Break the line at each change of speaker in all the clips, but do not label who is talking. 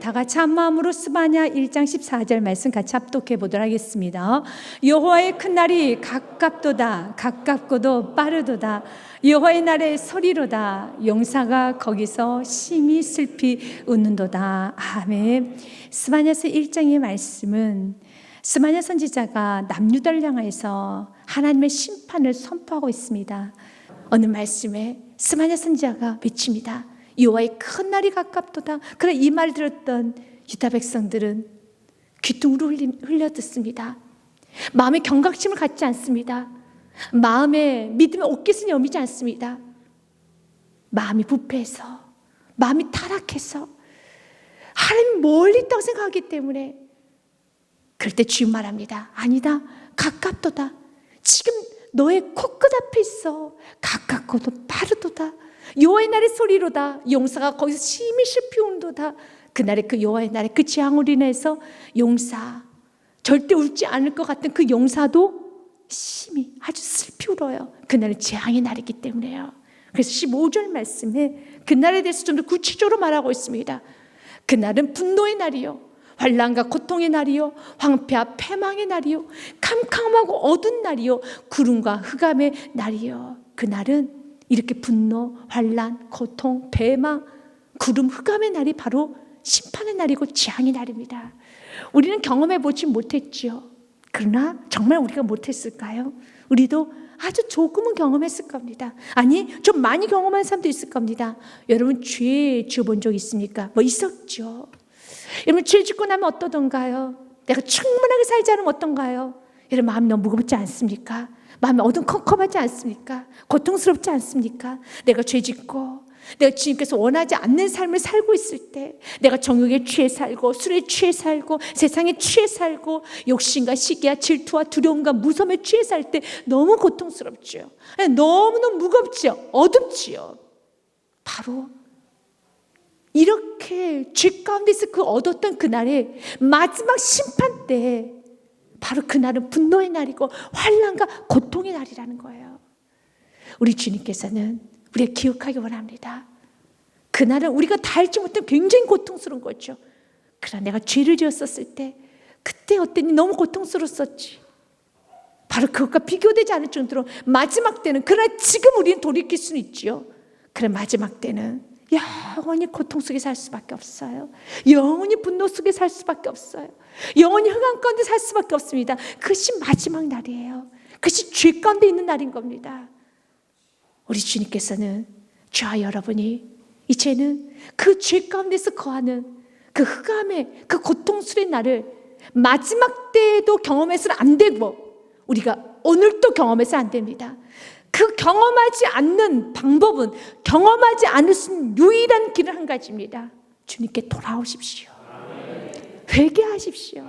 다 같이 한 마음으로 스바냐 1장 14절 말씀 같이 합독해 보도록 하겠습니다. 여호와의 큰 날이 가깝도다. 가깝고도 빠르도다. 여호와의 날의 소리로다. 용사가 거기서 심히 슬피 웃는도다. 아멘. 스바냐서 1장의 말씀은 스바냐 선지자가 남유다를 향해서 하나님의 심판을 선포하고 있습니다. 어느 말씀에 스바냐 선지자가 외칩니다. 여호와의 큰 날이 가깝도다. 그래 이 말 들었던 유다 백성들은 귀뚱으로 흘려 듣습니다. 마음에 경각심을 갖지 않습니다. 마음에 믿음의 옷깃을 여미지 않습니다. 마음이 부패해서, 마음이 타락해서 하나님 멀리 있다고 생각하기 때문에 그럴 때 주님 말합니다. 아니다, 가깝도다. 지금 너의 코끝 앞에 있어. 가깝고도 빠르도다. 여호와의 날의 소리로다. 용사가 거기서 심히 슬피 운도다. 그날의 그 여호와의 날의 그 재앙으로 인해서 용사, 절대 울지 않을 것 같은 그 용사도 심히 아주 슬피 울어요. 그날은 재앙의 날이기 때문에요. 그래서 15절 말씀에 그날에 대해서 좀 더 구체적으로 말하고 있습니다. 그날은 분노의 날이요, 환난과 고통의 날이요, 황폐와 패망의 날이요, 캄캄하고 어두운 날이요, 구름과 흑암의 날이요. 그날은 이렇게 분노, 환난, 고통, 패망, 구름, 흑암의 날이 바로 심판의 날이고 재앙의 날입니다. 우리는 경험해 보지 못했지요. 그러나 정말 우리가 못했을까요? 우리도 아주 조금은 경험했을 겁니다. 아니, 좀 많이 경험한 사람도 있을 겁니다. 여러분 죄 지어본 적 있습니까? 뭐 있었죠. 여러분 죄 짓고 나면 어떠던가요? 내가 충분하게 살지 않으면 어떤가요? 여러분 마음이 너무 무겁지 않습니까? 마음이 어둠컴컴하지 않습니까? 고통스럽지 않습니까? 내가 죄 짓고 내가 주님께서 원하지 않는 삶을 살고 있을 때, 내가 정욕에 취해 살고 술에 취해 살고 세상에 취해 살고 욕심과 시기와 질투와 두려움과 무서움에 취해 살 때 너무 고통스럽죠. 너무너무 무겁죠. 어둡지요. 바로 이렇게 죄 가운데서 그 얻었던 그날의 마지막 심판 때, 바로 그날은 분노의 날이고 환난과 고통의 날이라는 거예요. 우리 주님께서는 우리가 기억하기 원합니다. 그날은 우리가 다 알지 못한 굉장히 고통스러운 거죠. 그러나 내가 죄를 지었었을 때 그때 어땠니? 너무 고통스러웠었지. 바로 그것과 비교되지 않을 정도로 마지막 때는, 그러나 지금 우리는 돌이킬 수는 있지요. 그러나 마지막 때는 영원히 고통 속에 살 수밖에 없어요. 영원히 분노 속에 살 수밖에 없어요. 영원히 흑암 가운데 살 수밖에 없습니다. 그것이 마지막 날이에요. 그것이 죄 가운데 있는 날인 겁니다. 우리 주님께서는 저와 여러분이 이제는 그 죄 가운데서 거하는 그 흑암의 그 고통스러운 날을 마지막 때에도 경험해서는 안 되고 우리가 오늘도 경험해서는 안 됩니다. 그 경험하지 않는 방법은, 경험하지 않을 수 있는 유일한 길은 한 가지입니다. 주님께 돌아오십시오. 회개하십시오.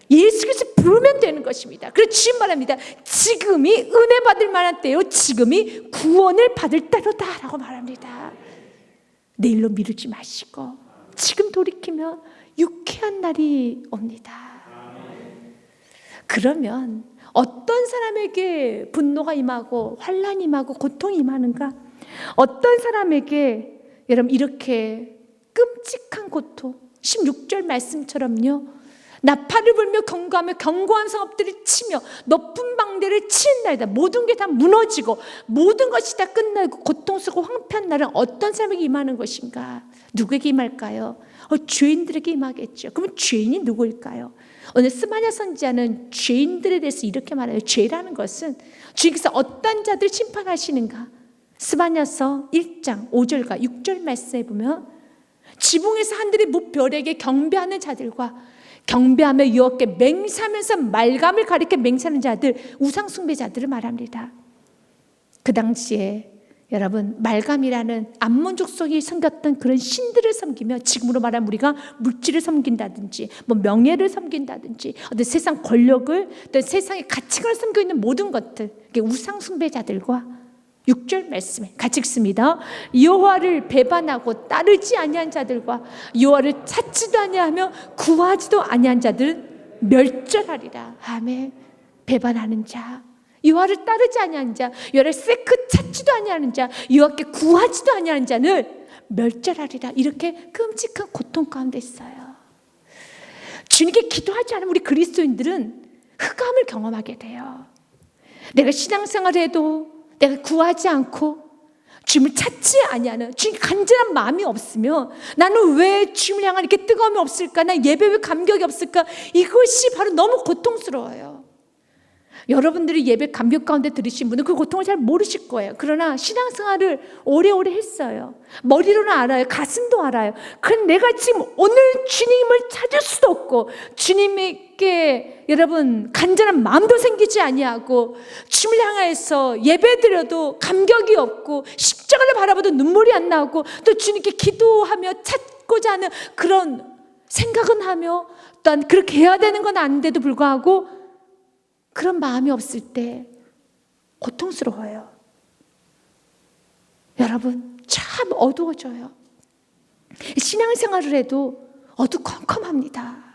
예수께서 부르면 되는 것입니다. 그래서 주님 말합니다. 지금이 은혜 받을 만한 때요, 지금이 구원을 받을 때로다 라고 말합니다. 내일로 미루지 마시고 지금 돌이키면 유쾌한 날이 옵니다. 그러면 어떤 사람에게 분노가 임하고 환난이 임하고 고통이 임하는가? 어떤 사람에게 여러분 이렇게 끔찍한 고통, 16절 말씀처럼요, 나팔을 불며 경고하며 견고한 성읍들을 치며 높은 방대를 치는 날이다. 모든 게 다 무너지고 모든 것이 다 끝나고 고통스럽고 황폐한 날은 어떤 사람에게 임하는 것인가? 누구에게 임할까요? 죄인들에게 임하겠죠. 그러면 죄인이 누구일까요? 오늘 스바냐 선지자는 죄인들에 대해서 이렇게 말해요. 죄라는 것은 주님께서 어떤 자들 심판하시는가? 스바냐서 1장 5절과 6절 말씀에 보면 지붕에서 하늘의 무별에게 경배하는 자들과 경배하며 여호와께 맹세하면서 말감을 가리켜 맹세하는 자들, 우상 숭배자들을 말합니다. 그 당시에 여러분 말감이라는 암몬족 속에 섬겼던 그런 신들을 섬기며, 지금으로 말하면 우리가 물질을 섬긴다든지 뭐 명예를 섬긴다든지 어떤 세상 권력을, 어떤 세상의 가치관을 섬기고 있는 모든 것들, 우상 숭배자들과 6절 말씀에 같이 읽습니다. 여호와를 배반하고 따르지 아니한 자들과 여호와를 찾지도 아니하며 구하지도 아니한 자들은 멸절하리라. 아멘. 배반하는 자, 여호와를 따르지 아니하는 자, 여호와를 세크 찾지도 아니하는 자, 여호와께 구하지도 아니하는 자는 멸절하리라. 이렇게 끔찍한 고통 가운데 있어요. 주님께 기도하지 않으면 우리 그리스도인들은 흑암을 경험하게 돼요. 내가 신앙생활을 해도 내가 구하지 않고 주님을 찾지 아니하는, 주님 간절한 마음이 없으면 나는 왜 주님을 향한 이렇게 뜨거움이 없을까? 나 예배 왜 감격이 없을까? 이것이 바로 너무 고통스러워요. 여러분들이 예배 감격 가운데 들으신 분은 그 고통을 잘 모르실 거예요. 그러나 신앙생활을 오래오래 했어요. 머리로는 알아요. 가슴도 알아요. 그런데 내가 지금 오늘 주님을 찾을 수도 없고 주님께 여러분 간절한 마음도 생기지 아니하고 주님을 향해서 예배드려도 감격이 없고 십자가를 바라봐도 눈물이 안 나오고 또 주님께 기도하며 찾고자 하는 그런 생각은 하며 또한 그렇게 해야 되는 건 아닌데도 불구하고 그런 마음이 없을 때 고통스러워요. 여러분 참 어두워져요. 신앙생활을 해도 어두컴컴합니다.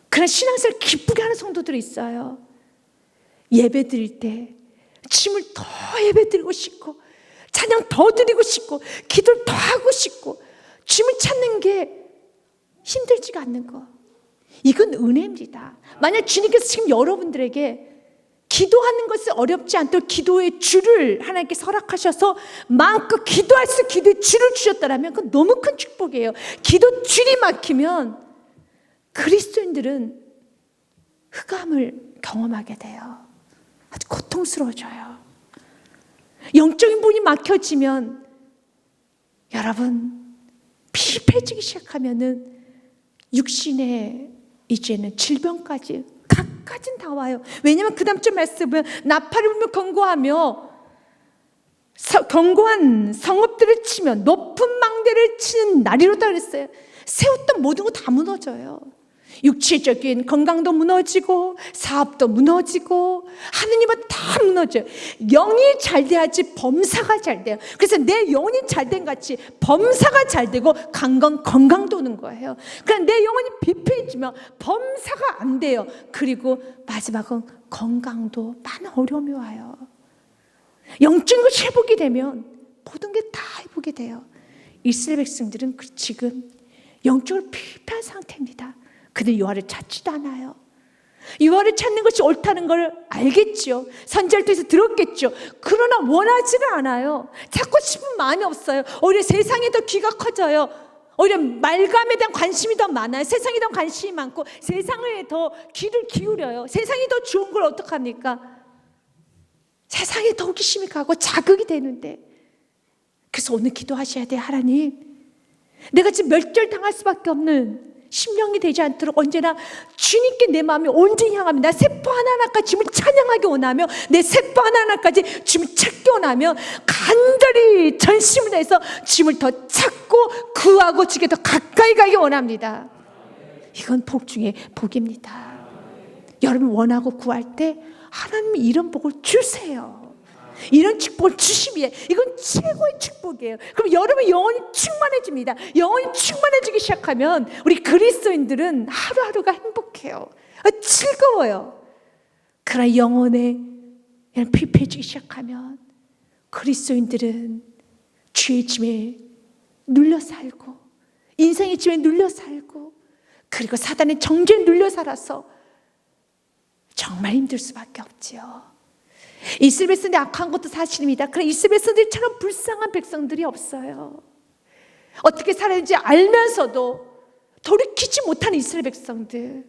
그런 신앙생활을 기쁘게 하는 성도들이 있어요. 예배 드릴 때 주님을 더 예배 드리고 싶고 찬양 더 드리고 싶고 기도를 더 하고 싶고 주님을 찾는 게 힘들지가 않는 거. 이건 은혜입니다. 만약 주님께서 지금 여러분들에게 기도하는 것이 어렵지 않도록 기도의 줄을 하나님께 허락하셔서 마음껏 기도할 수 기도의 줄을 주셨다면 그건 너무 큰 축복이에요. 기도 줄이 막히면 그리스도인들은 흑암을 경험하게 돼요. 아주 고통스러워져요. 영적인 문이 막혀지면 여러분 피폐해지기 시작하면은 육신의 이제는 질병까지 각가진 다 와요. 왜냐하면 그 다음 주 말씀을 보면 나팔을 불며 경고하며 견고한 성읍들을 치며 높은 망대를 치는 날이로다 그랬어요. 세웠던 모든 거 다 무너져요. 육체적인 건강도 무너지고 사업도 무너지고 하느님은 다 무너져요. 영이 잘 돼야지 범사가 잘 돼요. 그래서 내 영혼이 잘 된 같이 범사가 잘 되고 건강도 오는 거예요. 그러니까 내 영혼이 비폐해지면 범사가 안 돼요. 그리고 마지막은 건강도 많은 어려움이 와요. 영적인 것이 회복이 되면 모든 게 다 회복이 돼요. 이스라엘 백성들은 지금 영적으로 피폐한 상태입니다. 그들 여호와를 찾지도 않아요. 여호와를 찾는 것이 옳다는 걸 알겠죠. 선지자를 통해서 들었겠죠. 그러나 원하지를 않아요. 찾고 싶은 마음이 없어요. 오히려 세상에 더 귀가 커져요. 오히려 말감에 대한 관심이 더 많아요. 세상에 대한 관심이 많고 세상에 더 귀를 기울여요. 세상이 더 좋은 걸 어떡합니까? 세상에 더 호기심이 가고 자극이 되는데, 그래서 오늘 기도하셔야 돼요. 하나님, 내가 지금 멸절당할 수밖에 없는 심령이 되지 않도록 언제나 주님께 내 마음이 온전히 향하며 나 세포 하나하나까지 주님을 찬양하기 원하며 내 세포 하나하나까지 주님을 찾기 원하며 간절히 전심을 다해서 주님을 더 찾고 구하고 주께 더 가까이 가기 원합니다. 이건 복 중에 복입니다. 여러분 원하고 구할 때 하나님이 이런 복을 주세요. 이런 축복을 주시기에 이건 최고의 축복이에요. 그럼 여러분 영혼이 충만해집니다. 영혼이 충만해지기 시작하면 우리 그리스도인들은 하루하루가 행복해요. 즐거워요. 그러나 영혼에 피폐해지기 시작하면 그리스도인들은 죄의 짐에 눌려 살고 인생의 짐에 눌려 살고 그리고 사단의 정죄에 눌려 살아서 정말 힘들 수밖에 없지요. 이스라엘 백성들이 악한 것도 사실입니다. 그러나 이스라엘 백성들처럼 불쌍한 백성들이 없어요. 어떻게 살아야 하는지 알면서도 돌이키지 못한 이스라엘 백성들,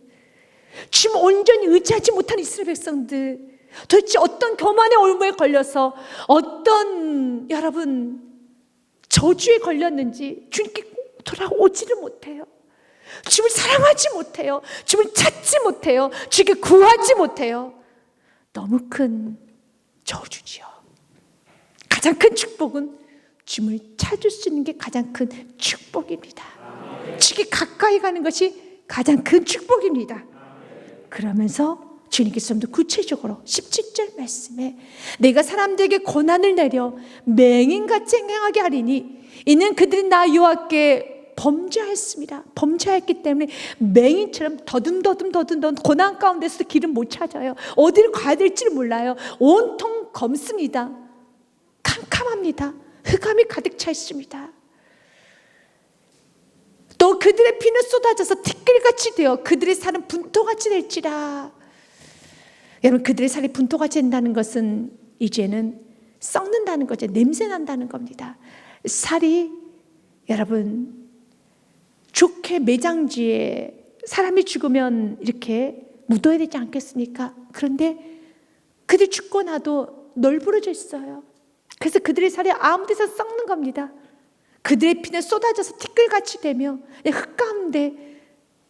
주님 온전히 의지하지 못한 이스라엘 백성들, 도대체 어떤 교만의 올무에 걸려서 어떤 여러분 저주에 걸렸는지 주님께 돌아오지를 못해요. 주님을 사랑하지 못해요. 주님을 찾지 못해요. 주님께 구하지 못해요. 너무 큰 저주지요. 가장 큰 축복은 주님을 찾을 수 있는 게 가장 큰 축복입니다. 주님께 가까이 가는 것이 가장 큰 축복입니다. 그러면서 주님께서 좀 더 구체적으로 17절 말씀에 내가 사람들에게 고난을 내려 맹인같이 행하게 하리니 이는 그들이 나 여호와께 범죄하였습니다. 범죄했기 때문에 맹인처럼 더듬더듬 고난 가운데서도 길을 못 찾아요. 어디를 가야 될지를 몰라요. 온통 검습니다. 캄캄합니다. 흑암이 가득 차 있습니다. 또 그들의 피는 쏟아져서 티끌같이 되어 그들의 살은 분토같이 될지라. 여러분, 그들의 살이 분토같이 된다는 것은 이제는 썩는다는 거죠. 냄새 난다는 겁니다. 살이 여러분 좋게 매장지에 사람이 죽으면 이렇게 묻어야 되지 않겠습니까? 그런데 그들이 죽고 나도 널브러져 있어요. 그래서 그들의 살이 아무 데서 썩는 겁니다. 그들의 피는 쏟아져서 티끌같이 되며 흙 가운데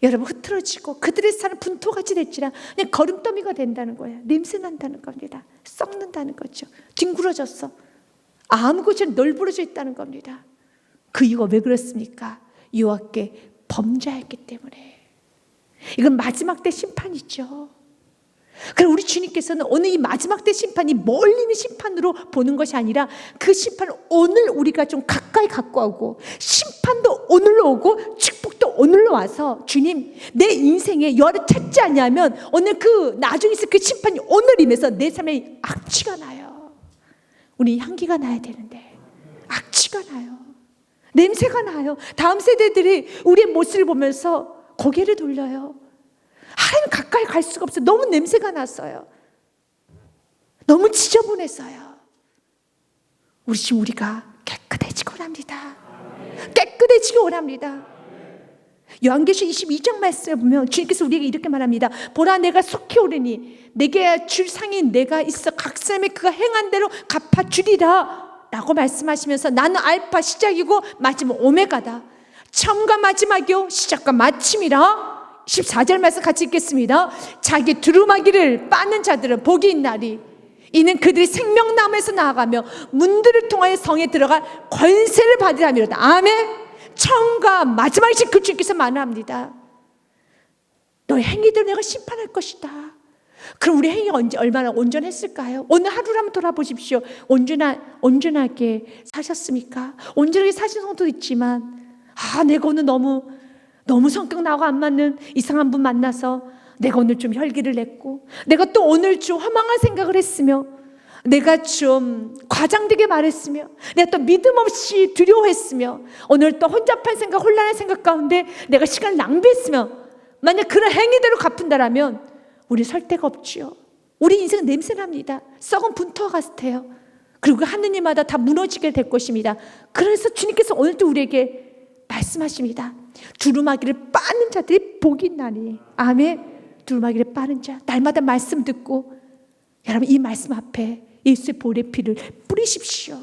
여러분 흐트러지고 그들의 살은 분토같이 될지라 그냥 거름더미가 된다는 거예요. 냄새 난다는 겁니다. 썩는다는 거죠. 뒹굴어졌어. 아무 곳에 널브러져 있다는 겁니다. 그 이유가 왜 그렇습니까? 여호와께 범죄했기 때문에. 이건 마지막 때 심판이죠. 그럼 우리 주님께서는 오늘 이 마지막 때 심판이 멀리 있는 심판으로 보는 것이 아니라 그 심판을 오늘 우리가 좀 가까이 갖고 오고 심판도 오늘로 오고 축복도 오늘로 와서 주님 내 인생에 열을 찾지 않냐면 오늘 그 나중에 있을 그 심판이 오늘 임해서 내 삶에 악취가 나요. 우리 향기가 나야 되는데 악취가 나요. 냄새가 나요. 다음 세대들이 우리의 모습을 보면서 고개를 돌려요. 하나님 가까이 갈 수가 없어요. 너무 냄새가 났어요. 너무 지저분했어요. 우리가 깨끗해지기 원합니다. 깨끗해지기 원합니다. 요한계시록 22장 말씀을 보면 주님께서 우리에게 이렇게 말합니다. 보라 내가 속히 오르니 내게 줄 상이 내가 있어 각 사람이 그가 행한 대로 갚아주리라 라고 말씀하시면서 나는 알파 시작이고 마지막 오메가다. 처음과 마지막이요 시작과 마침이라. 14절 말씀 같이 읽겠습니다. 자기 두루마기를 빠는 자들은 복이 있나니 이는 그들이 생명나무에서 나아가며 문들을 통하여 성에 들어갈 권세를 받으라 하미로다. 아멘. 처음과 마지막이신 그 주님께서 말합니다. 너의 행위대로 내가 심판할 것이다. 그럼 우리 행위가 얼마나 온전했을까요? 오늘 하루를 한번 돌아보십시오. 온전하게 사셨습니까? 온전하게 사신 성도도 있지만 내가 오늘 너무 성격 나하고 안 맞는 이상한 분 만나서 내가 오늘 좀 혈기를 냈고 내가 또 오늘 좀 허망한 생각을 했으며 내가 좀 과장되게 말했으며 내가 또 믿음 없이 두려워했으며 오늘 또 혼잡한 생각 혼란한 생각 가운데 내가 시간을 낭비했으며 만약 그런 행위대로 갚은다라면 우리 설 데가 없지요. 우리 인생은 냄새납니다. 썩은 분토와 같아요. 그리고 하느님마다 다 무너지게 될 것입니다. 그래서 주님께서 오늘도 우리에게 말씀하십니다. 두루마기를 빠는 자들이 복이 있나니. 아멘. 두루마기를 빠는 자 날마다 말씀 듣고 여러분 이 말씀 앞에 예수의 보혈의 피를 뿌리십시오.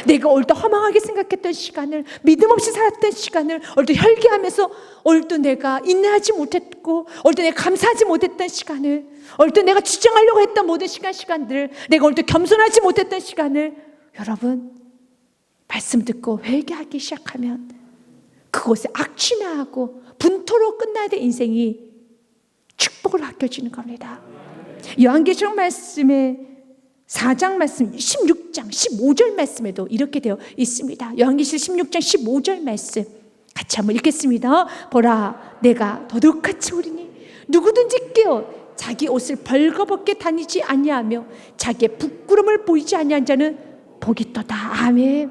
내가 오늘도 허망하게 생각했던 시간을 믿음 없이 살았던 시간을 오늘도 혈기하면서 오늘도 내가 인내하지 못했고 오늘도 내가 감사하지 못했던 시간을 오늘도 내가 주장하려고 했던 모든 시간들을 내가 오늘도 겸손하지 못했던 시간을 여러분 말씀 듣고 회개하기 시작하면 그곳에 악취나하고 분토로 끝나야 될 인생이 축복으로 바뀌어지는 겁니다. 요한계시록 말씀에 4장 말씀 16장 15절 말씀에도 이렇게 되어 있습니다. 요한계시록 16장 15절 말씀 같이 한번 읽겠습니다. 보라 내가 도둑같이 오리니 누구든지 깨어 자기 옷을 벌거벗게 다니지 아니하며 자기의 부끄러움을 보이지 아니한 자는 복이 있도다. 아멘.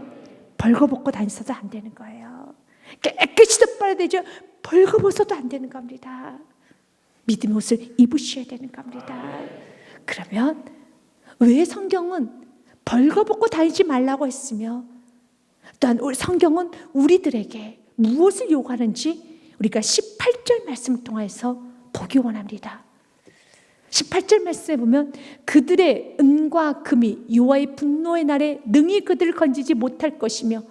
벌거벗고 다니서도 안 되는 거예요. 깨끗이 덮어야 되죠. 벌거벗어도 안 되는 겁니다. 믿음의 옷을 입으셔야 되는 겁니다. 그러면 왜 성경은 벌거벗고 다니지 말라고 했으며 또한 성경은 우리들에게 무엇을 요구하는지 우리가 18절 말씀을 통해서 보기 원합니다. 18절 말씀에 보면 그들의 은과 금이 여호와의 분노의 날에 능히 그들을 건지지 못할 것이며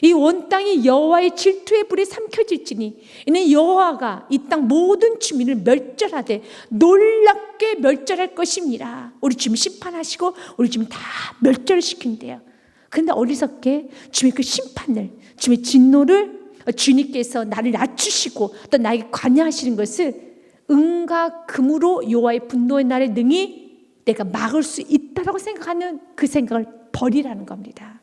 이 온 땅이 여호와의 질투의 불에 삼켜질지니 이는 여호와가 이 땅 모든 주민을 멸절하되 놀랍게 멸절할 것입니다. 우리 주님 심판하시고 우리 주님 다 멸절시킨대요. 그런데 어리석게 주님의 그 심판을 주님의 진노를 주님께서 나를 낮추시고 또 나에게 관여하시는 것을 은과 금으로 여호와의 분노의 날에 능히 내가 막을 수 있다라고 생각하는 그 생각을 버리라는 겁니다.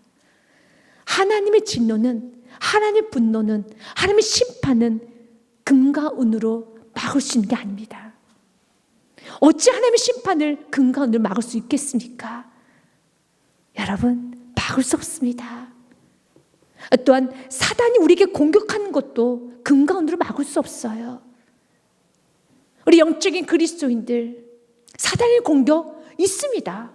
하나님의 진노는 하나님의 분노는 하나님의 심판은 금과 은으로 막을 수 있는 게 아닙니다. 어찌 하나님의 심판을 금과 은으로 막을 수 있겠습니까? 여러분 막을 수 없습니다. 또한 사단이 우리에게 공격하는 것도 금가운으로 막을 수 없어요. 우리 영적인 그리스도인들, 사단의 공격 있습니다.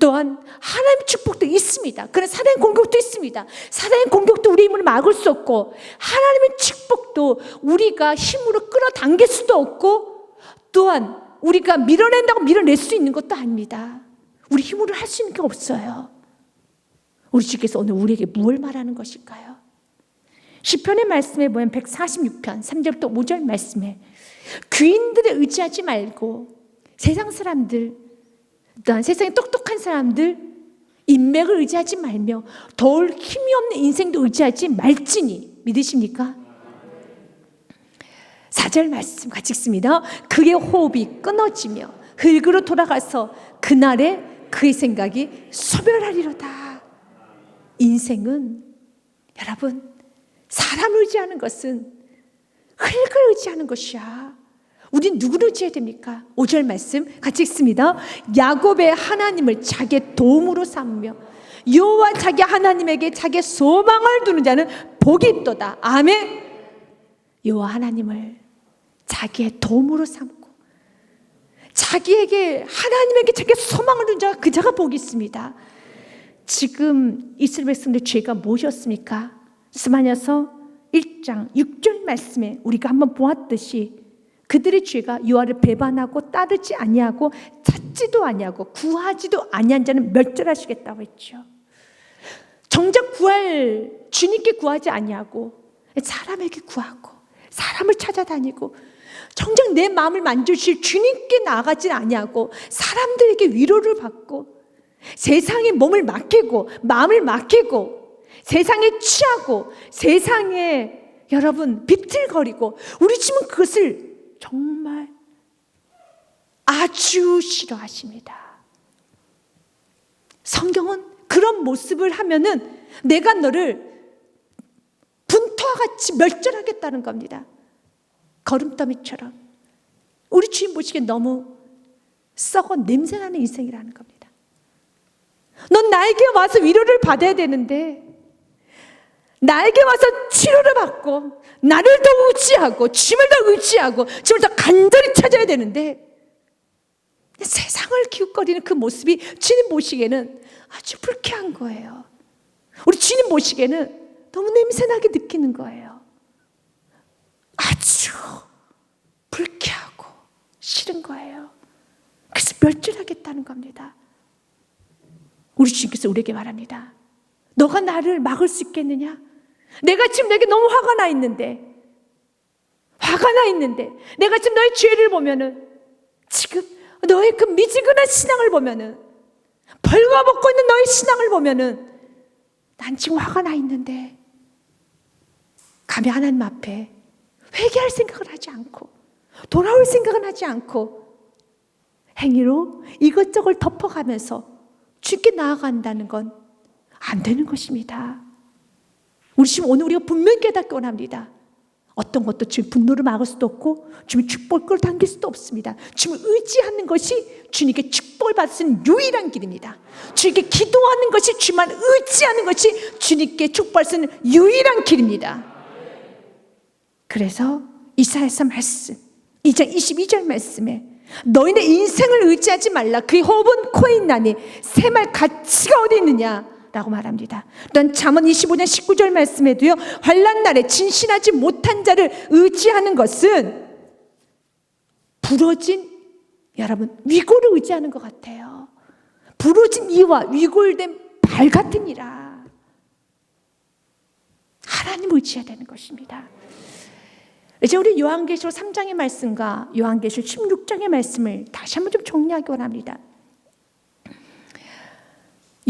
또한 하나님의 축복도 있습니다. 그런 사단의 공격도 있습니다. 사단의 공격도 우리 힘으로 막을 수 없고, 하나님의 축복도 우리가 힘으로 끌어당길 수도 없고, 또한 우리가 밀어낸다고 밀어낼 수 있는 것도 아닙니다. 우리 힘으로 할 수 있는 게 없어요. 우리 주께서 오늘 우리에게 무엇을 말하는 것일까요? 시편의 말씀에 보면 146편 3절부터 5절 말씀에 귀인들에 의지하지 말고 세상 사람들, 또한 세상에 똑똑한 사람들 인맥을 의지하지 말며 더울 힘이 없는 인생도 의지하지 말지니. 믿으십니까? 4절 말씀 같이 읽습니다. 그의 호흡이 끊어지며 흙으로 돌아가서 그날에 그의 생각이 소멸하리로다. 인생은 여러분, 사람을 의지하는 것은 흙을 의지하는 것이야. 우린 누구를 의지해야 됩니까? 5절 말씀 같이 읽습니다. 야곱의 하나님을 자기의 도움으로 삼으며 여호와 자기 하나님에게 자기의 소망을 두는 자는 복이 있도다. 아멘. 여호와 하나님을 자기의 도움으로 삼고 자기에게, 하나님에게 자기의 소망을 두는 자가 그 자가 복이 있습니다. 지금 이스라엘 백성들의 죄가 무엇이었습니까? 스마냐서 1장 6절 말씀에 우리가 한번 보았듯이 그들의 죄가 여호와를 배반하고 따르지 아니하고 찾지도 아니하고 구하지도 아니한 자는 멸절하시겠다고 했죠. 정작 주님께 구하지 아니하고 사람에게 구하고 사람을 찾아다니고 정작 내 마음을 만져주실 주님께 나아가지 아니하고 사람들에게 위로를 받고 세상에 몸을 맡기고 마음을 맡기고 세상에 취하고 세상에 여러분 비틀거리고 우리 집은 그것을 정말 아주 싫어하십니다. 성경은 그런 모습을 하면은 내가 너를 분토와 같이 멸절하겠다는 겁니다. 거름더미처럼 우리 주인 보시기에 너무 썩어 냄새나는 인생이라는 겁니다. 넌 나에게 와서 위로를 받아야 되는데, 나에게 와서 치료를 받고 나를 더 의지하고 주님을 더 의지하고 주님을 더 간절히 찾아야 되는데, 세상을 기웃거리는 그 모습이 주님 보시기에는 아주 불쾌한 거예요. 우리 주님 보시기에는 너무 냄새나게 느끼는 거예요. 아주 불쾌하고 싫은 거예요. 그래서 멸절하겠다는 겁니다. 우리 주님께서 우리에게 말합니다. 너가 나를 막을 수 있겠느냐? 내가 지금 내게 너무 화가 나 있는데 내가 지금 너의 죄를 보면은, 지금 너의 그 미지근한 신앙을 보면은, 벌거벗고 있는 너의 신앙을 보면은 난 지금 화가 나 있는데 감히 하나님 앞에 회개할 생각을 하지 않고 돌아올 생각은 하지 않고 행위로 이것저것 덮어가면서 주께 나아간다는 건 안 되는 것입니다. 우리 지금 오늘 우리가 분명히 깨닫기 원합니다. 어떤 것도 주님 분노를 막을 수도 없고 주님 축복을 끌어당길 수도 없습니다. 주님을 의지하는 것이 주님께 축복을 받을 수 있는 유일한 길입니다. 주님께 기도하는 것이, 주님만 의지하는 것이 주님께 축복할 수 있는 유일한 길입니다. 그래서 이사야서 말씀 2장 22절 말씀에 너희는 인생을 의지하지 말라. 그의 호흡은 코에 있나니 새말 가치가 어디 있느냐 라고 말합니다. 또한 잠언 25장 19절 말씀에도요, 환난 날에 진실하지 못한 자를 의지하는 것은 부러진, 여러분, 위골을 의지하는 것 같아요. 부러진 이와 위골된 발 같으니라. 하나님을 의지해야 되는 것입니다. 이제 우리 요한계시록 3장의 말씀과 요한계시록 16장의 말씀을 다시 한번 좀 정리하기 원합니다.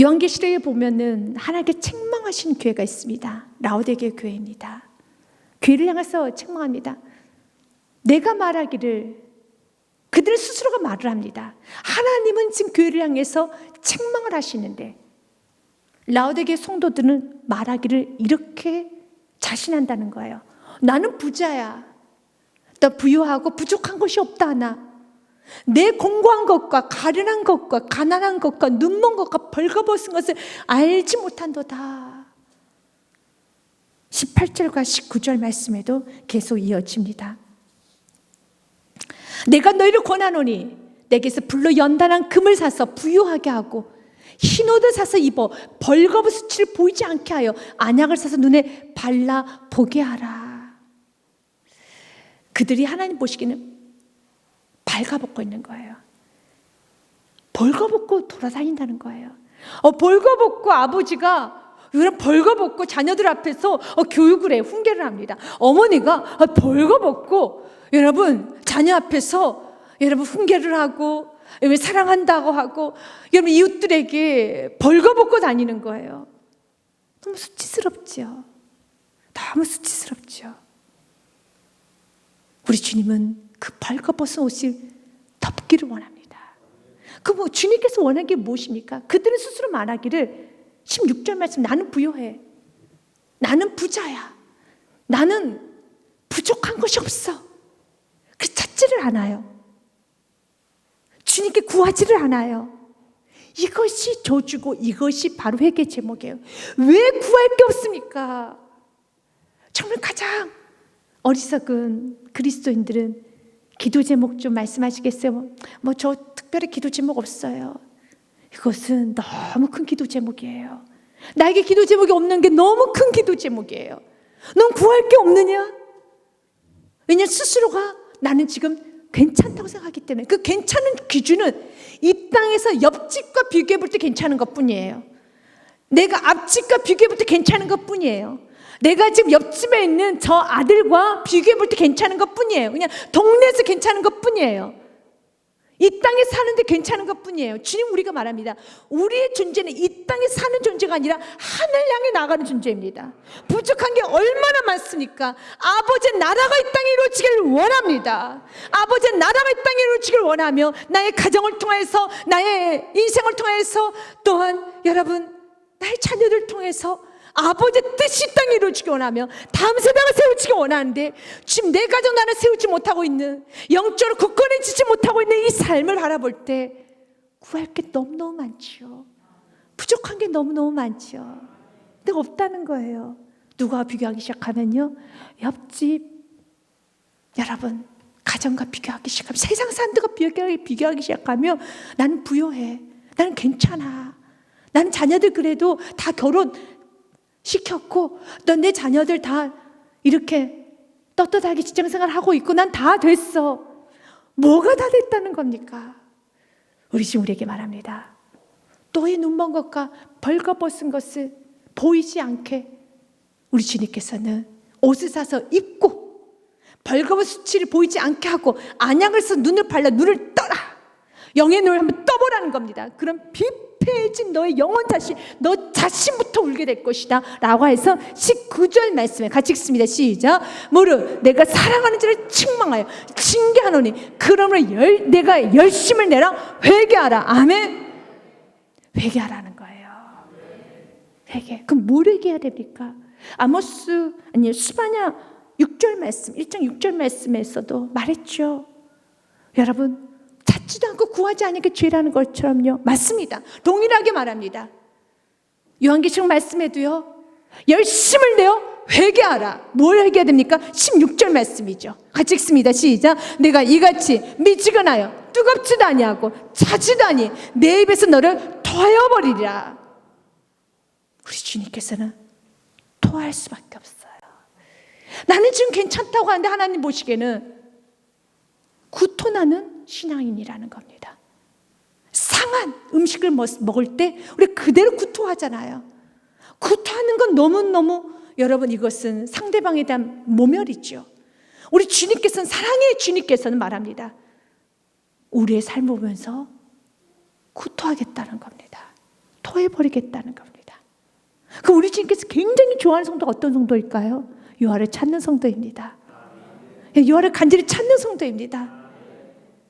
요한계시록에 보면은 하나님께 책망하시는 교회가 있습니다. 라오디게 교회입니다. 교회를 향해서 책망합니다. 내가 말하기를, 그들 스스로가 말을 합니다. 하나님은 지금 교회를 향해서 책망을 하시는데 라오디게 성도들은 말하기를 이렇게 자신한다는 거예요. 나는 부자야. 나 부유하고 부족한 것이 없다 하나 내 공고한 것과 가련한 것과 가난한 것과 눈먼 것과 벌거벗은 것을 알지 못한도다. 18절과 19절 말씀에도 계속 이어집니다. 내가 너희를 권하노니 내게서 불로 연단한 금을 사서 부유하게 하고 흰 옷을 사서 입어 벌거벗은 수치를 보이지 않게 하여 안약을 사서 눈에 발라 보게 하라. 그들이 하나님 보시기는 발가벗고 있는 거예요. 벌거벗고 돌아다닌다는 거예요. 벌거벗고 아버지가 이런 벌거벗고 자녀들 앞에서 교육을 해, 훈계를 합니다. 어머니가 벌거벗고 여러분 자녀 앞에서 여러분 훈계를 하고 사랑한다고 하고 여러분 이웃들에게 벌거벗고 다니는 거예요. 너무 수치스럽죠. 너무 수치스럽죠. 우리 주님은 그 벌거벗은 옷을 덮기를 원합니다. 그 주님께서 원하는 게 무엇입니까? 그들은 스스로 말하기를 16절 말씀, 나는 부요해, 나는 부자야, 나는 부족한 것이 없어. 그 찾지를 않아요. 주님께 구하지를 않아요. 이것이 저주고 이것이 바로 회개 제목이에요. 왜 구할 게 없습니까? 정말 가장 어리석은 그리스도인들은 기도 제목 좀 말씀하시겠어요? 저 특별히 기도 제목 없어요. 이것은 너무 큰 기도 제목이에요. 나에게 기도 제목이 없는 게 너무 큰 기도 제목이에요. 넌 구할 게 없느냐? 왜냐하면 스스로가 나는 지금 괜찮다고 생각하기 때문에. 그 괜찮은 기준은 이 땅에서 옆집과 비교해 볼 때 괜찮은 것 뿐이에요. 내가 앞집과 비교해 볼 때 괜찮은 것 뿐이에요. 내가 지금 옆집에 있는 저 아들과 비교해 볼 때 괜찮은 것 뿐이에요. 그냥 동네에서 괜찮은 것 뿐이에요. 이 땅에 사는데 괜찮은 것 뿐이에요. 주님 우리가 말합니다. 우리의 존재는 이 땅에 사는 존재가 아니라 하늘 향해 나가는 존재입니다. 부족한 게 얼마나 많습니까? 아버지의 나라가 이 땅에 이루어지기를 원합니다. 아버지의 나라가 이 땅에 이루어지기를 원하며 나의 가정을 통해서 나의 인생을 통해서 또한 여러분 나의 자녀들 통해서 아버지의 뜻이 이 땅에 이루어지기 원하며 다음 세대가 세워지기 원하는데 지금 내 가정 나는 세우지 못하고 있는 영적으로 굳건해지지 못하고 있는 이 삶을 바라볼 때 구할 게 너무너무 많죠. 부족한 게 너무너무 많죠. 근데 없다는 거예요. 누가 비교하기 시작하면요, 옆집 여러분 가정과 비교하기 시작하면, 세상 사람들과 비교하기 시작하면 나는 부요해, 나는 괜찮아, 나는 자녀들 그래도 다 결혼 시켰고 내 자녀들 다 이렇게 떳떳하게 직장생활 하고 있고 난 다 됐어. 뭐가 다 됐다는 겁니까? 우리 지금 우리에게 말합니다. 너의 눈먼 것과 벌거벗은 것을 보이지 않게 우리 주님께서는 옷을 사서 입고 벌거벗은 수치를 보이지 않게 하고 안약을 써서 눈을 발라 눈을 떠라, 영의 눈을 한번 떠보라는 겁니다. 그럼 피폐해진 너의 영혼 다시 너 자신부터 울게 될 것이다 라고 해서 19절 말씀에 같이 읽습니다. 시작. 무릇 내가 사랑하는 자를 책망하여 징계하노니 그러므로 내가 열심을 내라 회개하라. 아멘. 회개하라는 거예요. 회개. 그럼 뭘 회개해야 됩니까? 아모스 아니 스바냐 6절 말씀 1장 6절 말씀에서도 말했죠. 여러분 찾지도 않고 구하지 않으니까 죄라는 것처럼요. 맞습니다. 동일하게 말합니다. 요한계시록 말씀에도요, 열심을 내어 회개하라. 뭘 회개해야 됩니까? 16절 말씀이죠. 같이 읽습니다. 시작. 내가 이같이 미지근하여 뜨겁지도 아니하고 차지도 아니 내 입에서 너를 토하여 버리리라. 우리 주님께서는 토할 수밖에 없어요. 나는 지금 괜찮다고 하는데 하나님 보시기에는 구토나는 신앙인이라는 겁니다. 상한 음식을 먹을 때 우리 그대로 구토하잖아요. 구토하는 건 너무너무 여러분 이것은 상대방에 대한 모멸이죠. 우리 주님께서는 사랑의 주님께서는 말합니다. 우리의 삶을 보면서 구토하겠다는 겁니다. 토해버리겠다는 겁니다. 그 우리 주님께서 굉장히 좋아하는 성도가 어떤 성도일까요? 여호와를 찾는 성도입니다. 여호와를 간절히 찾는 성도입니다.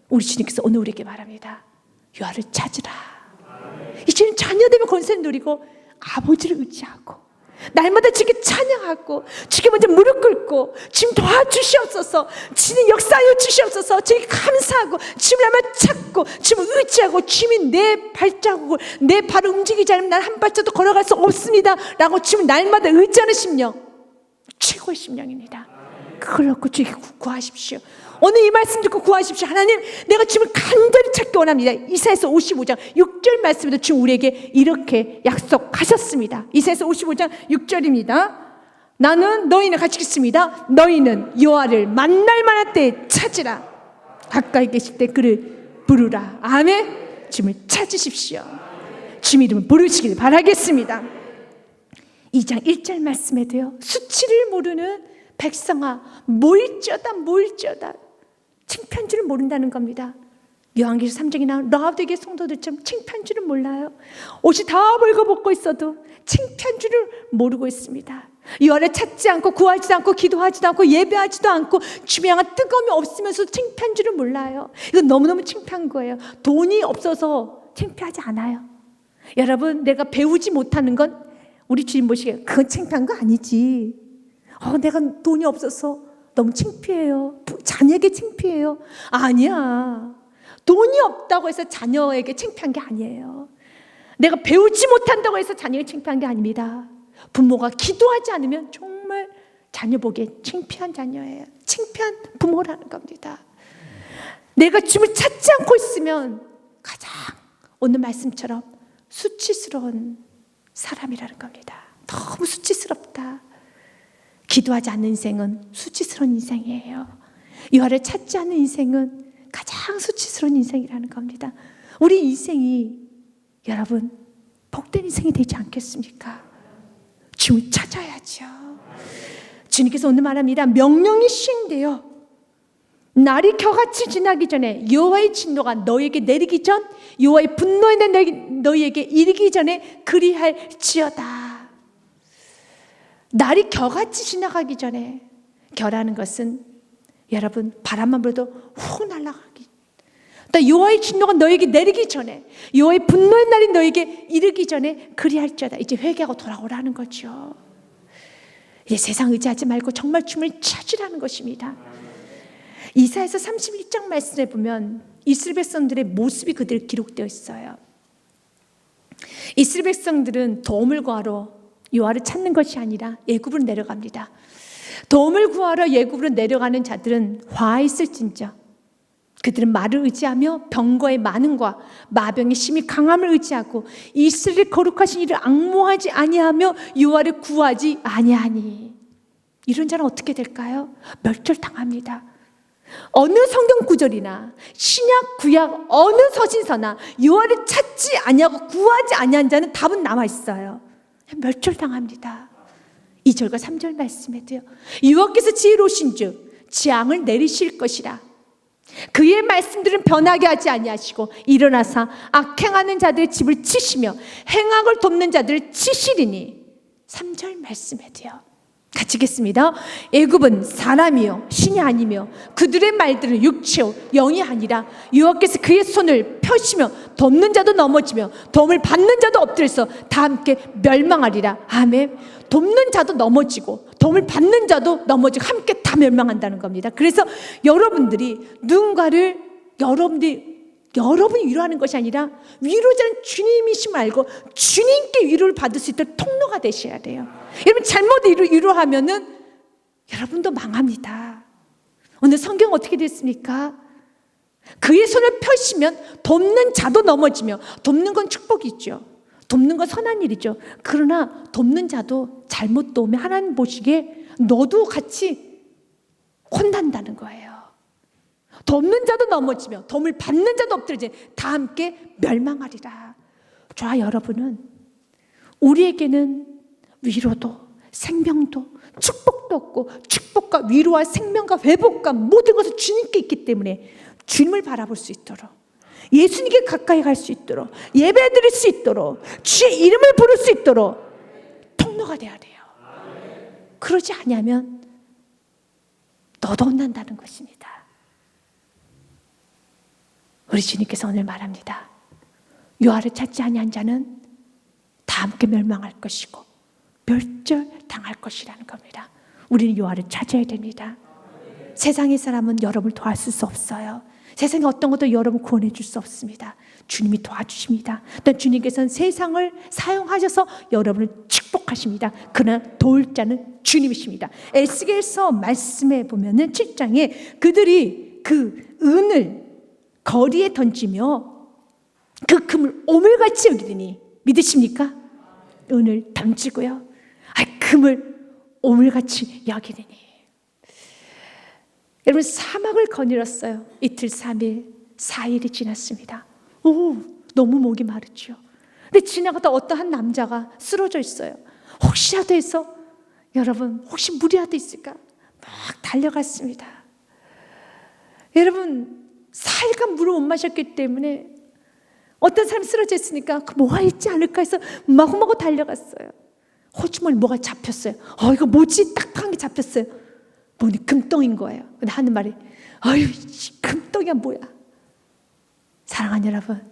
우리 주님께서 오늘 우리에게 말합니다. 여호와를 찾으라. 이제는 자녀 되면 권세를 누리고 아버지를 의지하고 날마다 주께 찬양하고 주께 먼저 무릎 꿇고 주님 도와주시옵소서, 주님 역사하여 주시옵소서, 주님 감사하고 주님 날마다 찾고 주님 의지하고 주님 내 발자국을 내 발을 움직이지 않으면 난 한 발자도 걸어갈 수 없습니다 라고 주님 날마다 의지하는 심령, 최고의 심령입니다. 그걸 얻고 주에게 구하십시오. 오늘 이 말씀 듣고 구하십시오. 하나님, 내가 주님을 간절히 찾기 원합니다. 이사야서 55장 6절 말씀에도 주님 우리에게 이렇게 약속하셨습니다. 이사야서 55장 6절입니다. 나는 너희는 같이 읽습니다. 너희는 여호와를 만날 만한 때에 찾으라. 가까이 계실 때 그를 부르라. 아멘. 주님을 찾으십시오. 주님 이름을 부르시길 바라겠습니다. 2장 1절 말씀에도요, 수치를 모르는 백성아 모일지어다 모일지어다. 창피한 줄을 모른다는 겁니다. 요한계시록 3장에 나온 라오디게 성도들처럼 창피한 줄을 몰라요. 옷이 다 벌거벗고 있어도 창피한 줄을 모르고 있습니다. 여호와를 찾지 않고 구하지도 않고 기도하지도 않고 예배하지도 않고 주님을 향한 뜨거움이 없으면서 창피한 줄을 몰라요. 이건 너무너무 창피한 거예요. 돈이 없어서 창피하지 않아요. 여러분, 내가 배우지 못하는 건 우리 주님 보시기에 그건 창피한 거 아니지. 내가 돈이 없어서 너무 창피해요. 자녀에게 창피해요. 아니야. 돈이 없다고 해서 자녀에게 창피한 게 아니에요. 내가 배우지 못한다고 해서 자녀에게 창피한 게 아닙니다. 부모가 기도하지 않으면 정말 자녀 보기에 창피한 자녀예요. 창피한 부모라는 겁니다. 내가 주님을 찾지 않고 있으면 가장 오늘 말씀처럼 수치스러운 사람이라는 겁니다. 너무 수치스럽다. 기도하지 않는 인생은 수치스러운 인생이에요. 여호와를 찾지 않는 인생은 가장 수치스러운 인생이라는 겁니다. 우리 인생이 여러분 복된 인생이 되지 않겠습니까? 주님을 찾아야죠. 주님께서 오늘 말합니다. 명령이 시행되어 날이 겨같이 지나기 전에 여호와의 진노가 너희에게 내리기 전, 여호와의 분노에 너희에게 이르기 전에 그리할지어다. 날이 겨같이 지나가기 전에, 겨라는 것은 여러분 바람만 불어도 훅 날아가기, 또 여호와의 진노가 너에게 내리기 전에, 여호와의 분노의 날이 너에게 이르기 전에 그리할지어다. 이제 회개하고 돌아오라는 거죠. 이제 세상 의지하지 말고 정말 주님을 찾으라는 것입니다. 이사야서 31장 말씀에 보면 이스라엘 백성들의 모습이 그대로 기록되어 있어요. 이스라엘 백성들은 도움을 구하러 여호와를 찾는 것이 아니라 애굽으로 내려갑니다. 도움을 구하러 애굽으로 내려가는 자들은 화있을진저 그들은 말을 의지하며 병거의 많음과 마병의 심히 강함을 의지하고 이스라엘의 거룩하신 이를 앙모하지 아니하며 여호와를 구하지 아니하니. 이런 자는 어떻게 될까요? 멸절당합니다. 어느 성경 구절이나 신약 구약 어느 서신서나 여호와를 찾지 아니하고 구하지 아니한 자는 답은 남아 있어요. 멸절당합니다. 2절과 3절 말씀에도요, 여호와께서 지혜로우신즉 재앙을 내리실 것이라. 그의 말씀들은 변하게 하지 아니하시고 일어나사 악행하는 자들의 집을 치시며 행악을 돕는 자들을 치시리니. 3절 말씀에도요, 같이 읽겠습니다. 애굽은 사람이요 신이 아니며 그들의 말들은 육체요 영이 아니라 여호와께서 그의 손을 펴시며 돕는 자도 넘어지며 도움을 받는 자도 엎드려서 다 함께 멸망하리라. 아멘. 돕는 자도 넘어지고 도움을 받는 자도 넘어지고 함께 다 멸망한다는 겁니다. 그래서 여러분들이 누군가를 여러분이 위로하는 것이 아니라 위로자는 주님이심을 알고 주님께 위로를 받을 수 있도록 통로가 되셔야 돼요. 여러분 잘못 위로하면은 여러분도 망합니다. 오늘 성경 어떻게 됐습니까? 그의 손을 펴시면 돕는 자도 넘어지며, 돕는 건 축복이죠. 돕는 건 선한 일이죠. 그러나 돕는 자도 잘못 도우면 하나님 보시기에 너도 같이 혼난다는 거예요. 돕는 자도 넘어지며 도움을 받는 자도 엎드려지 다 함께 멸망하리라. 저와 여러분은 우리에게는 위로도 생명도 축복도 없고 축복과 위로와 생명과 회복과 모든 것은 주님께 있기 때문에 주님을 바라볼 수 있도록, 예수님께 가까이 갈 수 있도록, 예배드릴 수 있도록, 주의 이름을 부를 수 있도록 통로가 돼야 돼요. 그러지 않으면 너도 혼난다는 것입니다. 우리 주님께서 오늘 말합니다. 여호와를 찾지 아니한 자는 다 함께 멸망할 것이고 멸절당할 것이라는 겁니다. 우리는 여호와를 찾아야 됩니다. 세상의 사람은 여러분을 도와줄 수 없어요. 세상의 어떤 것도 여러분 구원해 줄 수 없습니다. 주님이 도와주십니다. 또 주님께서는 세상을 사용하셔서 여러분을 축복하십니다. 그러나 도울 자는 주님이십니다. 에스겔서 말씀에 보면은 7장에 그들이 그 은을 거리에 던지며 그 금을 오물같이 여기더니, 믿으십니까? 은을 던지고요, 금을 오물같이 여기더니. 여러분, 사막을 거닐었어요. 이틀 3일 4일이 지났습니다. 너무 목이 마르죠. 근데 지나가다 어떠한 남자가 쓰러져 있어요. 혹시라도 해서, 여러분, 혹시 무리라도 있을까 막 달려갔습니다. 여러분, 4일간 물을 못 마셨기 때문에 어떤 사람이 쓰러져 있으니까 뭐가 있지 않을까 해서 마구마구 달려갔어요. 호주머니 뭐가 잡혔어요. 이거 뭐지? 딱딱한 게 잡혔어요. 보니 금덩인 거예요. 근데 하는 말이, 금덩이가 뭐야? 사랑하는 여러분,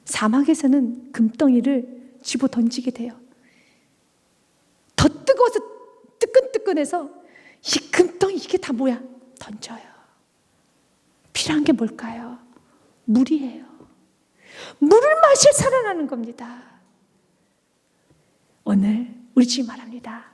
사막에서는 금덩이를 집어 던지게 돼요. 더 뜨거워서 뜨끈뜨끈해서 이 금덩이 이게 다 뭐야? 던져요. 필요한 게 뭘까요? 물이에요. 물을 마셔 살아나는 겁니다. 오늘 우리 주님 말합니다.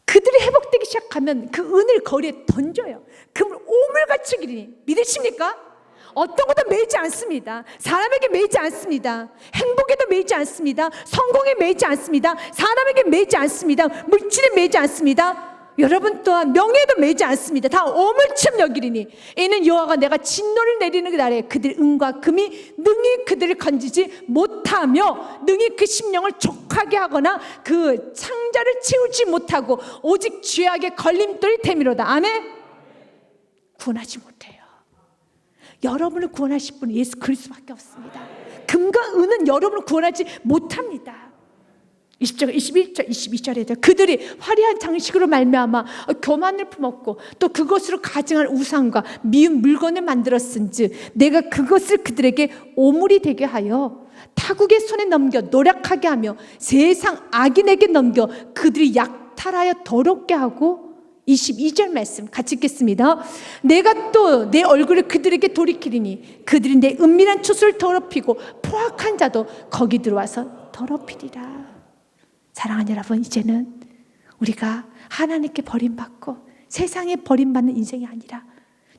그들이 회복되기 시작하면 그 은을 거리에 던져요. 금을 오물같이 기리니. 믿으십니까? 어떤 것도 매이지 않습니다. 사람에게 매이지 않습니다. 행복에도 매이지 않습니다. 성공에 매이지 않습니다. 사람에게 매이지 않습니다. 물질에 매이지 않습니다. 여러분 또한 명예에도 매이지 않습니다. 다 오물처럼 여기리니 이는 여호와가 내가 진노를 내리는 그 날에 그들의 은과 금이 능히 그들을 건지지 못하며 능히 그 심령을 족하게 하거나 그 창자를 채우지 못하고 오직 죄악의 걸림돌이 되미로다. 아멘. 구원하지 못해요. 여러분을 구원하실 분은 예수 그리스도밖에 없습니다. 금과 은은 여러분을 구원하지 못합니다. 20절, 21절, 22절에도 그들이 화려한 장식으로 말미암아 교만을 품었고 또 그것으로 가증한 우상과 미운 물건을 만들었은즉 내가 그것을 그들에게 오물이 되게 하여 타국의 손에 넘겨 노력하게 하며 세상 악인에게 넘겨 그들이 약탈하여 더럽게 하고 22절 말씀 같이 읽겠습니다. 내가 또 내 얼굴을 그들에게 돌이키리니 그들이 내 은밀한 추수를 더럽히고 포악한 자도 거기 들어와서 더럽히리라. 사랑하는 여러분, 이제는 우리가 하나님께 버림받고 세상에 버림받는 인생이 아니라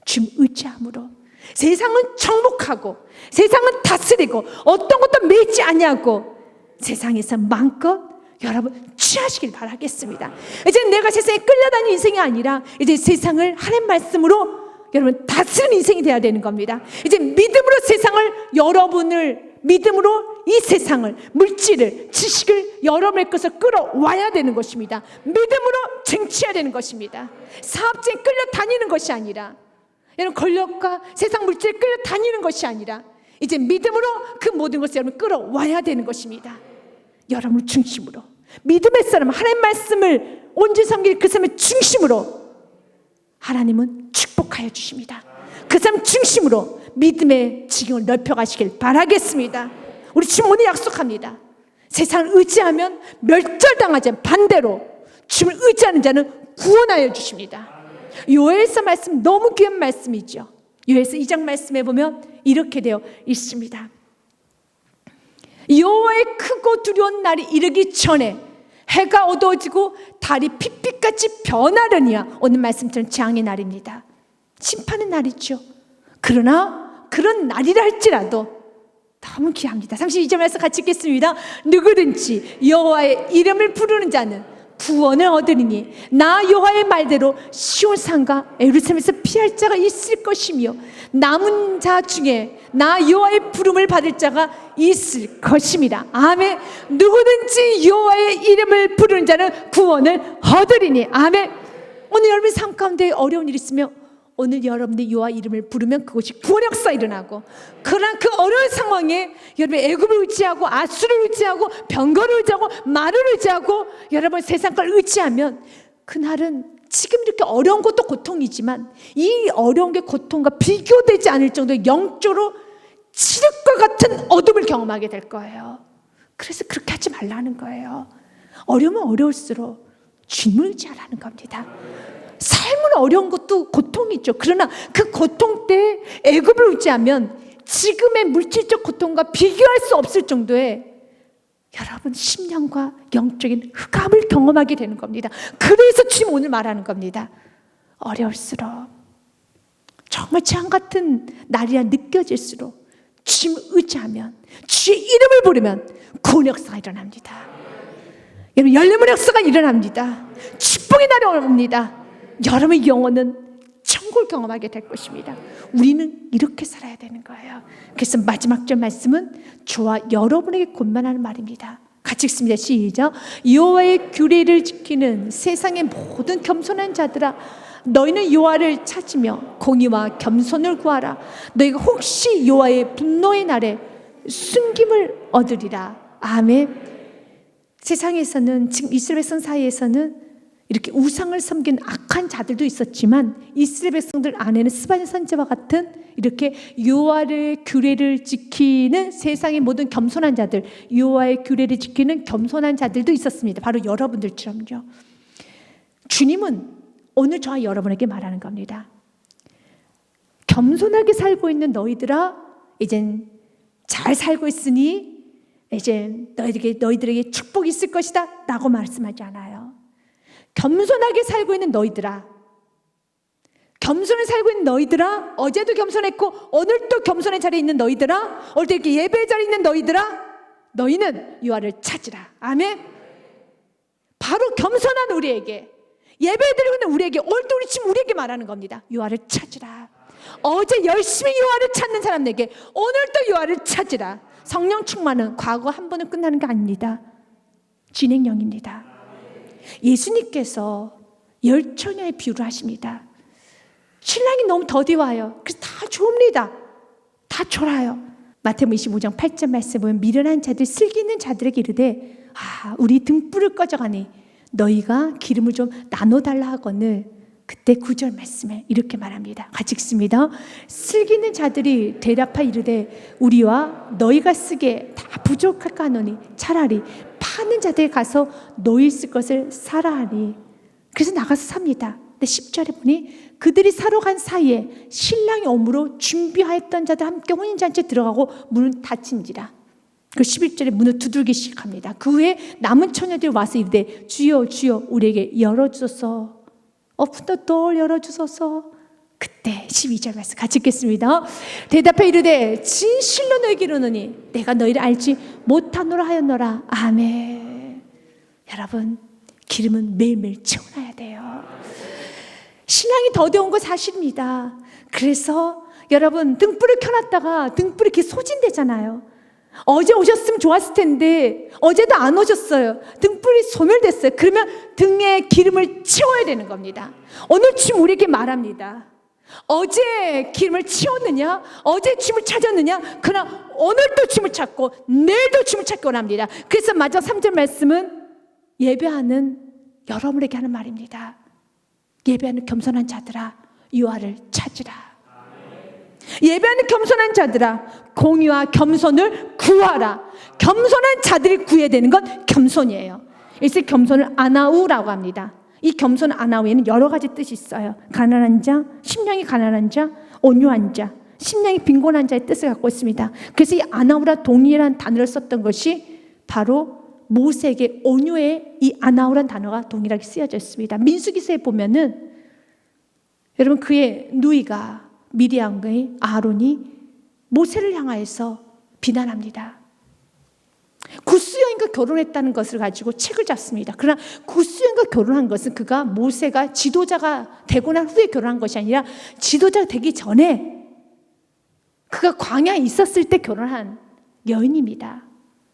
주님 의지함으로 세상은 정복하고 세상은 다스리고 어떤 것도 매지 아니하고 세상에서 마음껏 여러분 취하시길 바라겠습니다. 이제 내가 세상에 끌려다니는 인생이 아니라 이제 세상을 하나님 말씀으로 여러분 다스리는 인생이 되어야 되는 겁니다. 이제 믿음으로 세상을 여러분을 믿음으로 이 세상을 물질을 지식을 여러분의 것을 끌어와야 되는 것입니다. 믿음으로 쟁취해야 되는 것입니다. 사업쟁이 끌려다니는 것이 아니라 여러분 권력과 세상 물질에 끌려다니는 것이 아니라 이제 믿음으로 그 모든 것을 여러분 끌어와야 되는 것입니다. 여러분을 중심으로 믿음의 사람 하나님 말씀을 온전히 섬기는 그 사람의 중심으로 하나님은 축복하여 주십니다. 그 사람 중심으로 믿음의 지경을 넓혀가시길 바라겠습니다. 우리 지금 오늘 약속합니다. 세상을 의지하면 멸절당하지 않은 반대로 주님을 의지하는 자는 구원하여 주십니다. 요엘서 말씀 너무 귀한 말씀이죠. 요엘서 2장 말씀에 보면 이렇게 되어 있습니다. 여호와의 크고 두려운 날이 이르기 전에 해가 어두워지고 달이 핏빛같이 변하려니와 오늘 말씀처럼 재앙의 날입니다. 심판의 날이죠. 그러나 그런 날이라 할지라도 너무 귀합니다. 32절 말씀 같이 읽겠습니다. 누구든지 여호와의 이름을 부르는 자는 구원을 얻으리니 나 여호와의 말대로 시온산과 예루살렘에서 피할 자가 있을 것이며 남은 자 중에 나 여호와의 부름을 받을 자가 있을 것입니다. 아멘. 누구든지 여호와의 이름을 부르는 자는 구원을 얻으리니. 아멘. 오늘 여러분 삶 가운데 어려운 일 있으면 오늘 여러분들 여호와 이름을 부르면 그것이 구원 역사 일어나고, 그러나 그 어려운 상황에 여러분 애굽을 의지하고 아수를 의지하고 병거를 의지하고 말을 의지하고 여러분 세상 걸 의지하면 그날은 지금 이렇게 어려운 것도 고통이지만 이 어려운 게 고통과 비교되지 않을 정도의 영적으로 칠흑과 같은 어둠을 경험하게 될 거예요. 그래서 그렇게 하지 말라는 거예요. 어려우면 어려울수록 주님을 의지하라는 겁니다. 삶은 어려운 것도 고통이죠. 그러나 그 고통 때 애굽을 의지하면 지금의 물질적 고통과 비교할 수 없을 정도의 여러분 심령과 영적인 흑암을 경험하게 되는 겁니다. 그래서 주님 오늘 말하는 겁니다. 어려울수록, 정말 재앙 같은 날이라 느껴질수록 주님 의지하면, 주의 이름을 부르면 구원 역사가 일어납니다. 여러분 열림의 역사가 일어납니다. 축복의 날이 옵니다. 여러분의 영혼은 천국을 경험하게 될 것입니다. 우리는 이렇게 살아야 되는 거예요. 그래서 마지막 절 말씀은 저와 여러분에게 권면하는 말입니다. 같이 읽습니다. 시작. 여호와의 규례를 지키는 세상의 모든 겸손한 자들아, 너희는 여호와를 찾으며 공의와 겸손을 구하라. 너희가 혹시 여호와의 분노의 날에 숨김을 얻으리라. 아멘. 세상에서는, 지금 이스라엘 백성 사이에서는 이렇게 우상을 섬긴 악한 자들도 있었지만 이스라엘 백성들 안에는 스바냐 선지자와 같은 이렇게 여호와의 규례를 지키는 세상의 모든 겸손한 자들, 여호와의 규례를 지키는 겸손한 자들도 있었습니다. 바로 여러분들처럼요. 주님은 오늘 저와 여러분에게 말하는 겁니다. 겸손하게 살고 있는 너희들아, 이젠 잘 살고 있으니 이제 너희들에게 축복이 있을 것이다 라고 말씀하지 않아요. 겸손하게 살고 있는 너희들아, 겸손히 살고 있는 너희들아, 어제도 겸손했고 오늘도 겸손의 자리에 있는 너희들아, 오늘도 이렇게 예배의 자리에 있는 너희들아, 너희는 여호와를 찾으라. 아멘. 바로 겸손한 우리에게, 예배드리고 있는 우리에게, 오늘도 지금 우리에게 말하는 겁니다. 여호와를 찾으라. 어제 열심히 여호와를 찾는 사람에게 오늘도 여호와를 찾으라. 성령 충만은 과거 한 번은 끝나는 게 아닙니다. 진행형입니다. 예수님께서 열처녀의 비유를 하십니다. 신랑이 너무 더디 와요. 그래서 다 좋습니다. 다 졸아요. 마태복음 25장 8절 말씀에 보면 미련한 자들, 슬기 있는 자들에게 이르되 우리 등불을 꺼져가니 너희가 기름을 좀 나눠달라 하거늘, 그때 9절 말씀에 이렇게 말합니다. 같이 읽습니다. 슬기 있는 자들이 대답하여 이르되 우리와 너희가 쓰기에 다 부족할까 하노니 차라리 파는 자들에 가서 너희 쓸 것을 사라 하니. 그래서 나가서 삽니다. 근데 10절에 보니 그들이 사러 간 사이에 신랑이 오므로 준비하였던 자들 함께 혼인잔치에 들어가고 문을 닫힌지라. 그 11절에 문을 두들기 시작합니다. 그 후에 남은 처녀들이 와서 이르되 주여 주여 우리에게 열어주소서, Open the door, 열어주소서. 그때 12절 말씀 같이 읽겠습니다. 대답해 이르되 진실로 너희에게 이르노니 내가 너희를 알지 못하노라 하였노라. 아멘. 여러분 기름은 매일매일 채워놔야 돼요. 신랑이 더뎌온 거 사실입니다. 그래서 여러분 등불을 켜놨다가 등불이 이렇게 소진되잖아요. 어제 오셨으면 좋았을 텐데 어제도 안 오셨어요. 등불이 소멸됐어요. 그러면 등에 기름을 채워야 되는 겁니다. 오늘 주님 우리에게 말합니다. 어제 기름을 채웠느냐, 어제 주님을 찾았느냐, 그러나 오늘도 주님을 찾고 내일도 주님을 찾기 원합니다. 그래서 마지막 3절 말씀은 예배하는 여러분에게 하는 말입니다. 예배하는 겸손한 자들아 여호와를 찾으라. 예배하는 겸손한 자들아 공의와 겸손을 구하라. 겸손한 자들이 구해야 되는 건 겸손이에요. 그래서 겸손을 아나우라고 합니다. 이 겸손 아나우에는 여러 가지 뜻이 있어요. 가난한 자, 심령이 가난한 자, 온유한 자, 심령이 빈곤한 자의 뜻을 갖고 있습니다. 그래서 이 아나우라 동일한 단어를 썼던 것이 바로 모세에게 온유의 이 아나우란 단어가 동일하게 쓰여져 있습니다. 민수기서에 보면은 여러분 그의 누이가 미리암의 아론이 모세를 향하여서 비난합니다. 구스 여인과 결혼했다는 것을 가지고 책을 잡습니다. 그러나 구스 여인과 결혼한 것은 그가 모세가 지도자가 되고 난 후에 결혼한 것이 아니라 지도자가 되기 전에 그가 광야에 있었을 때 결혼한 여인입니다.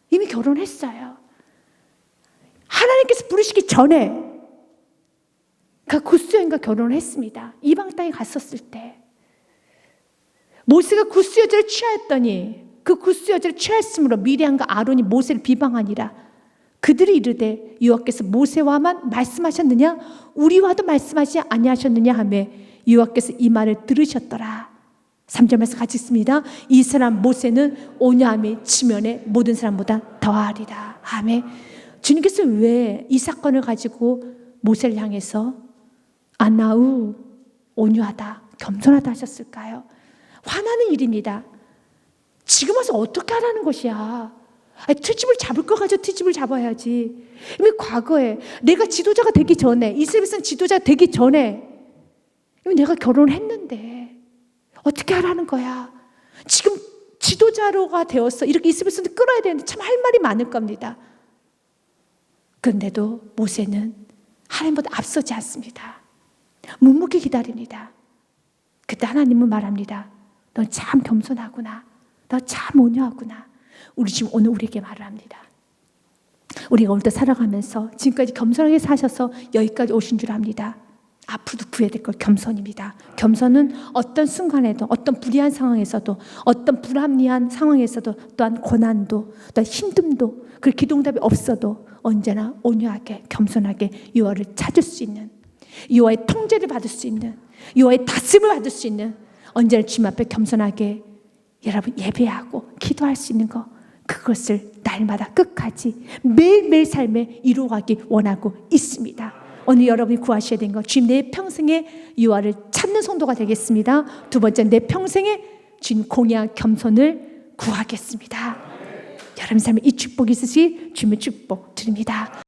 이미 결혼했어요. 하나님께서 부르시기 전에 그가 구스 여인과 결혼을 했습니다. 이방 땅에 갔었을 때 모세가 구스 여자를 취하였더니 그 구스 여자를 취하였으므로 미리암과 아론이 모세를 비방하니라. 그들이 이르되 여호와께서 모세와만 말씀하셨느냐 우리와도 말씀하지 아니하셨느냐 하며 여호와께서 이 말을 들으셨더라. 3절 말씀 같이 읽습니다. 이 사람 모세는 온유함이 지면의 모든 사람보다 더하리라. 아멘. 주님께서 왜 이 사건을 가지고 모세를 향해서 아나우 온유하다 겸손하다 하셨을까요? 화나는 일입니다. 지금 와서 어떻게 하라는 것이야? 트집을 잡을 거 가지고 트집을 잡아야지. 이미 과거에 내가 지도자가 되기 전에, 이스라엘 백성 지도자가 되기 전에 이미 내가 결혼을 했는데 어떻게 하라는 거야. 지금 지도자로가 되었어. 이렇게 이스라엘 백성들 끌어야 되는데 참 할 말이 많을 겁니다. 그런데도 모세는 하나님보다 앞서지 않습니다. 묵묵히 기다립니다. 그때 하나님은 말합니다. 너 참 겸손하구나. 너 참 온유하구나. 우리 지금 오늘 우리에게 말을 합니다. 우리가 오늘도 살아가면서 지금까지 겸손하게 사셔서 여기까지 오신 줄 압니다. 앞으로도 구해야 될 것 겸손입니다. 겸손은 어떤 순간에도, 어떤 불리한 상황에서도, 어떤 불합리한 상황에서도, 또한 고난도, 또한 힘듦도, 그 기도응답이 없어도 언제나 온유하게 겸손하게 여호와를 찾을 수 있는, 여호와의 통제를 받을 수 있는, 여호와의 다스림을 받을 수 있는, 언제나 주님 앞에 겸손하게 여러분 예배하고 기도할 수 있는 것, 그것을 날마다 끝까지 매일매일 삶에 이루어가기 원하고 있습니다. 오늘 여러분이 구하셔야 되는 것, 주님 내 평생에 여호와를 찾는 성도가 되겠습니다. 두 번째, 내 평생에 주님 공의와 겸손을 구하겠습니다. 여러분 삶에 이 축복이 있으시 주님의 축복 드립니다.